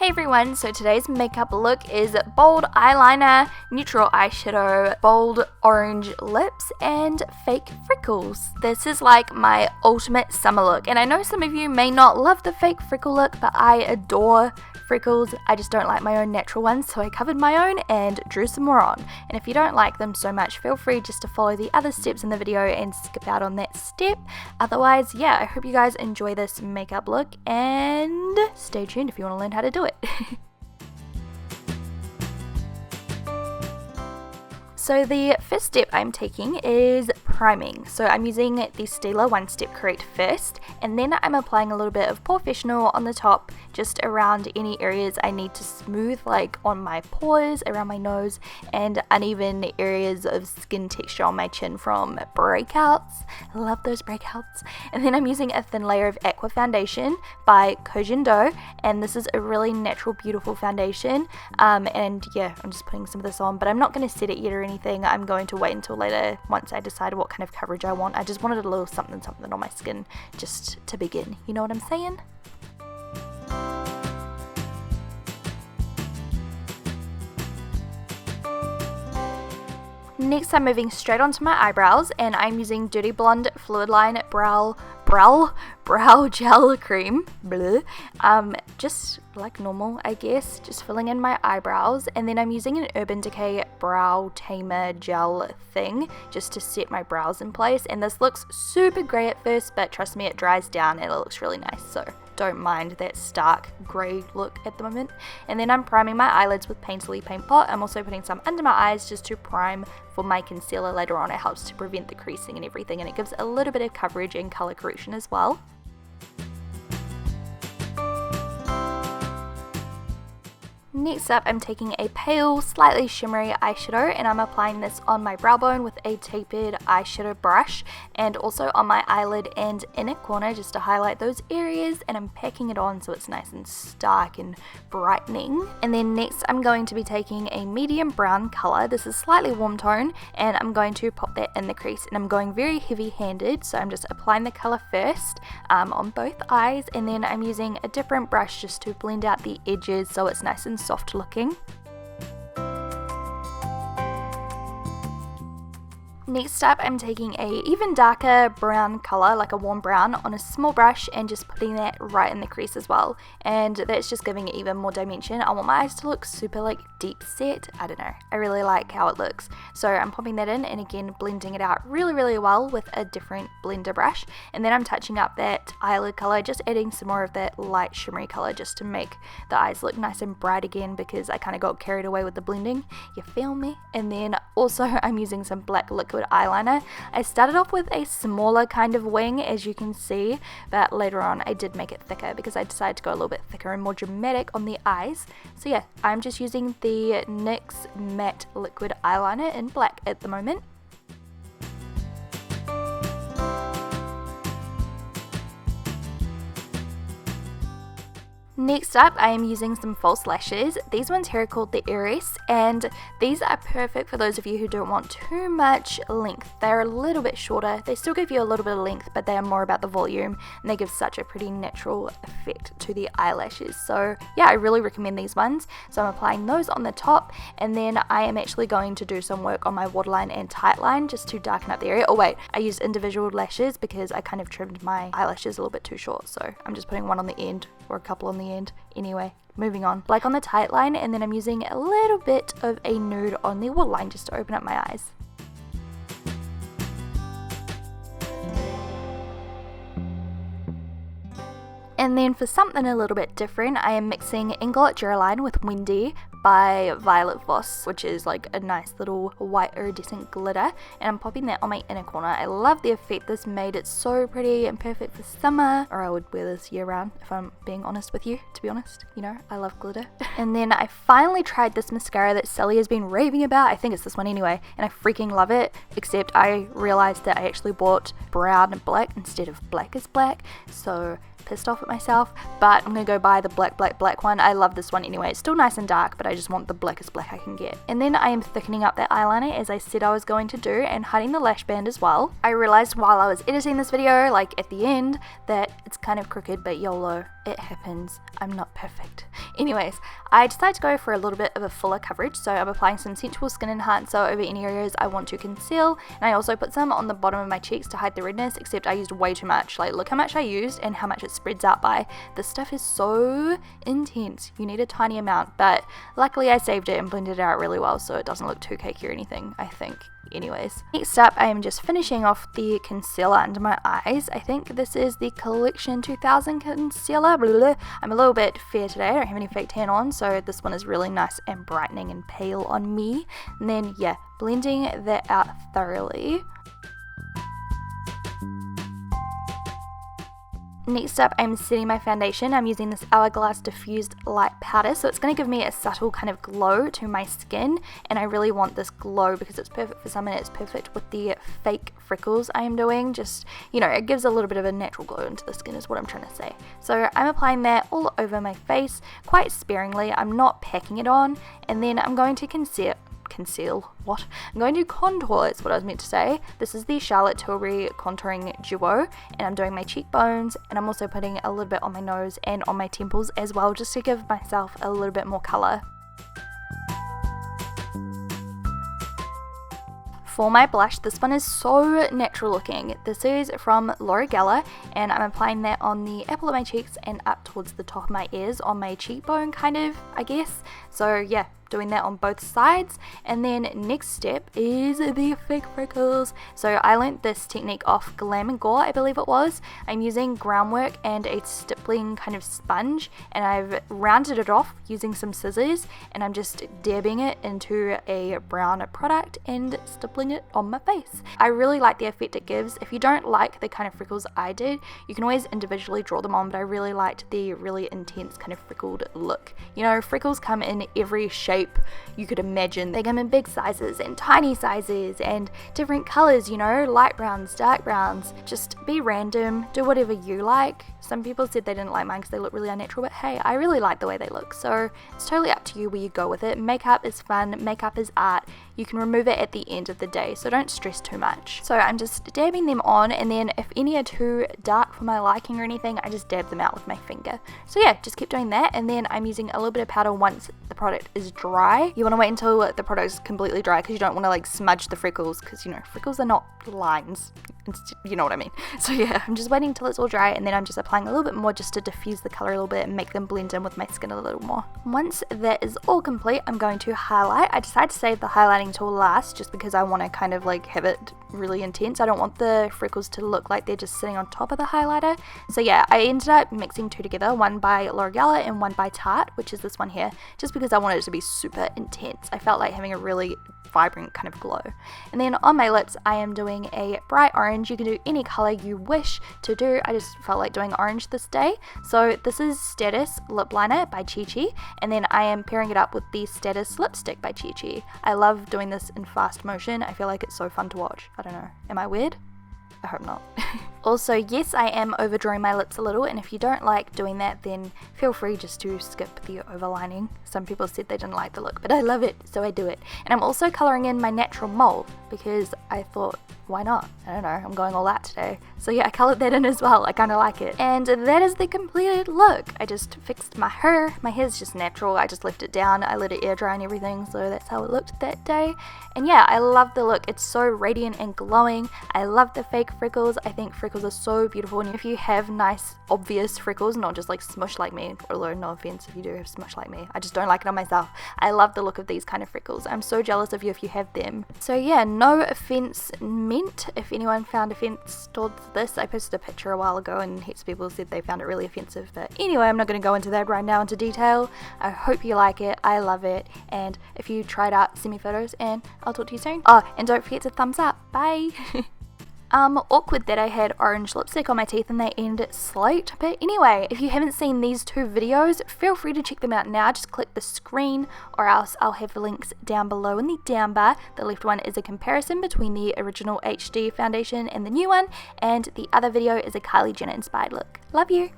Hey everyone, so today's makeup look is bold eyeliner, neutral eyeshadow, bold orange lips, and fake freckles. This is like my ultimate summer look, and I know some of you may not love the fake freckle look, but I adore freckles. I just don't like my own natural ones, so I covered my own and drew some more on. And if you don't like them so much, feel free just to follow the other steps in the video and skip out on that step. Otherwise, yeah, I hope you guys enjoy this makeup look and stay tuned if you want to learn how to do it. So the first step I'm taking is priming. So I'm using the Stila One Step Correct first, and then I'm applying a little bit of Professional on the top, just around any areas I need to smooth, like on my pores, around my nose, and uneven areas of skin texture on my chin from breakouts. I love those breakouts. And then I'm using a thin layer of Aqua Foundation by Kojendo, and this is a really natural, beautiful foundation. And yeah, I'm just putting some of this on, but I'm not going to set it yet or anything. I'm going to wait until later once I decide what kind of coverage I want. I just wanted a little something on my skin just to begin. You know what I'm saying? Next, I'm moving straight onto my eyebrows, and I'm using Dirty Blonde Fluid Line Brow Gel Cream. Just like normal, I guess, just filling in my eyebrows, and then I'm using an Urban Decay Brow Tamer Gel thing just to set my brows in place. And this looks super grey at first, but trust me, it dries down and it looks really nice, so don't mind that stark grey look at the moment. And then I'm priming my eyelids with Painterly Paint Pot. I'm also putting some under my eyes just to prime for my concealer later on. It helps to prevent the creasing and everything, and it gives a little bit of coverage and colour correction as well. Next up, I'm taking a pale, slightly shimmery eyeshadow, and I'm applying this on my brow bone with a tapered eyeshadow brush, and also on my eyelid and inner corner just to highlight those areas, and I'm packing it on so it's nice and stark and brightening. And then next, I'm going to be taking a medium brown colour. This is slightly warm tone, and I'm going to pop that in the crease, and I'm going very heavy-handed, so I'm just applying the colour first on both eyes, and then I'm using a different brush just to blend out the edges so it's nice and soft looking. Next up, I'm taking a even darker brown colour, like a warm brown, on a small brush and just putting that right in the crease as well. And that's just giving it even more dimension. I want my eyes to look super like deep set. I don't know. I really like how it looks. So I'm popping that in and again blending it out really, really well with a different blender brush. And then I'm touching up that eyelid colour, just adding some more of that light shimmery colour just to make the eyes look nice and bright again, because I kind of got carried away with the blending. You feel me? And then also I'm using some black liquid eyeliner. I started off with a smaller kind of wing, as you can see, but later on I did make it thicker because I decided to go a little bit thicker and more dramatic on the eyes. So yeah, I'm just using the NYX matte liquid eyeliner in black at the moment. Next up, I am using some false lashes. These ones here are called the ENQUIRIES, and these are perfect for those of you who don't want too much length. They're a little bit shorter. They still give you a little bit of length, but they are more about the volume, and they give such a pretty natural effect to the eyelashes. So yeah, I really recommend these ones. So I'm applying those on the top, and then I am actually going to do some work on my waterline and tightline just to darken up the area. Oh wait, I used individual lashes because I kind of trimmed my eyelashes a little bit too short, so I'm just putting one on the end or a couple on the end. Anyway, moving on. Black on the tight line, and then I'm using a little bit of a nude on the waterline just to open up my eyes. And then for something a little bit different, I am mixing Inglot Duraline with Wendy by Violet Voss, which is like a nice little white iridescent glitter, and I'm popping that on my inner corner. I love the effect this made. It's so pretty and perfect for summer, or I would wear this year round if I'm being honest with you, to be honest. You know, I love glitter. And then I finally tried this mascara that Sally has been raving about. I think it's this one anyway, and I freaking love it, except I realized that I actually bought brown and black instead of black is black, so pissed off at myself, but I'm gonna go buy the black one. I love this one anyway. It's still nice and dark, but I just want the blackest black I can get. And then I am thickening up that eyeliner as I said I was going to do, and hiding the lash band as well. I realized while I was editing this video, like at the end, that it's kind of crooked, but YOLO, it happens. I'm not perfect. Anyways, I decided to go for a little bit of a fuller coverage, so I'm applying some Sensual Skin Enhancer over any areas I want to conceal, and I also put some on the bottom of my cheeks to hide the redness, except I used way too much. Like, look how much I used and how much it spreads out by. This stuff is so intense. You need a tiny amount, but luckily I saved it and blended it out really well so it doesn't look too cakey or anything, I think. Anyways, next up I am just finishing off the concealer under my eyes. I think this is the Collection 2000 concealer. Blah, blah. I'm a little bit fair today, I don't have any fake tan on, so this one is really nice and brightening and pale on me. And then yeah, blending that out thoroughly. Next up, I'm setting my foundation. I'm using this Hourglass Diffused Light Powder, so it's going to give me a subtle kind of glow to my skin, and I really want this glow because it's perfect for summer. It's perfect with the fake freckles I am doing. Just, you know, it gives a little bit of a natural glow into the skin is what I'm trying to say. So I'm applying that all over my face quite sparingly. I'm not packing it on, and then I'm going to I'm going to contour, is what I was meant to say. This is the Charlotte Tilbury Contouring Duo, and I'm doing my cheekbones, and I'm also putting a little bit on my nose and on my temples as well, just to give myself a little bit more colour. For my blush, this one is so natural looking. This is from L'Oreal, and I'm applying that on the apple of my cheeks and up towards the top of my ears on my cheekbone kind of, I guess. So yeah, doing that on both sides. And then next step is the fake freckles. So I learnt this technique off Glamour, I believe it was. I'm using groundwork and a stippling kind of sponge, and I've rounded it off using some scissors, and I'm just dabbing it into a brown product and stippling it on my face. I really like the effect it gives. If you don't like the kind of freckles I did, you can always individually draw them on, but I really liked the really intense kind of freckled look. You know, freckles come in every shape you could imagine. They come in big sizes and tiny sizes and different colors, you know, light browns, dark browns. Just be random, do whatever you like. Some people said they didn't like mine because they look really unnatural, but hey, I really like the way they look, so it's totally up to you where you go with it. Makeup is fun, makeup is art. You can remove it at the end of the day, so don't stress too much. So I'm just dabbing them on, and then if any are too dark for my liking or anything, I just dab them out with my finger. So yeah, just keep doing that, and then I'm using a little bit of powder once the product is dry. You want to wait until the product is completely dry because you don't want to like smudge the freckles, because you know, freckles are not lines. You know what I mean. So yeah, I'm just waiting till it's all dry, and then I'm just applying a little bit more just to diffuse the color a little bit and make them blend in with my skin a little more. Once that is all complete, I'm going to highlight. I decided to save the highlighting till last just because I want to kind of like have it really intense. I don't want the freckles to look like they're just sitting on top of the highlighter. So yeah, I ended up mixing two together, one by L'Oreal and one by Tarte, which is this one here, just because I wanted it to be super intense. I felt like having a really vibrant kind of glow. And then on my lips, I am doing a bright orange. You can do any color you wish to do. I just felt like doing orange this day. So this is Status Lip Liner by Chi Chi, and then I am pairing it up with the Status Lipstick by Chi Chi. I love doing this in fast motion. I feel like it's so fun to watch. I don't know. Am I weird? I hope not. Also, yes, I am overdrawing my lips a little, and if you don't like doing that, then feel free just to skip the overlining. Some people said they didn't like the look, but I love it, so I do it. And I'm also colouring in my natural mole because I thought, why not? I don't know, I'm going all out today. So yeah, I coloured that in as well. I kind of like it. And that is the completed look. I just fixed my hair. My hair's just natural. I just left it down. I let it air dry and everything, so that's how it looked that day. And yeah, I love the look. It's so radiant and glowing. I love the fake freckles. I think freckles are so beautiful, and if you have nice obvious freckles, not just like smush like me, although no offense if you do have smush like me, I just don't like it on myself. I love the look of these kind of freckles. I'm so jealous of you if you have them. So yeah, no offense meant. If anyone found offense towards this, I posted a picture a while ago and heaps of people said they found it really offensive, but anyway, I'm not going to go into that right now into detail. I hope you like it. I love it, and if you try it out, send me photos and I'll talk to you soon. Oh, and don't forget to thumbs up. Bye. Awkward that I had orange lipstick on my teeth and they end slate. But anyway, if you haven't seen these two videos, feel free to check them out now. Just click the screen, or else I'll have the links down below in the down bar. The left one is a comparison between the original HD foundation and the new one, and the other video is a Kylie Jenner inspired look. Love you!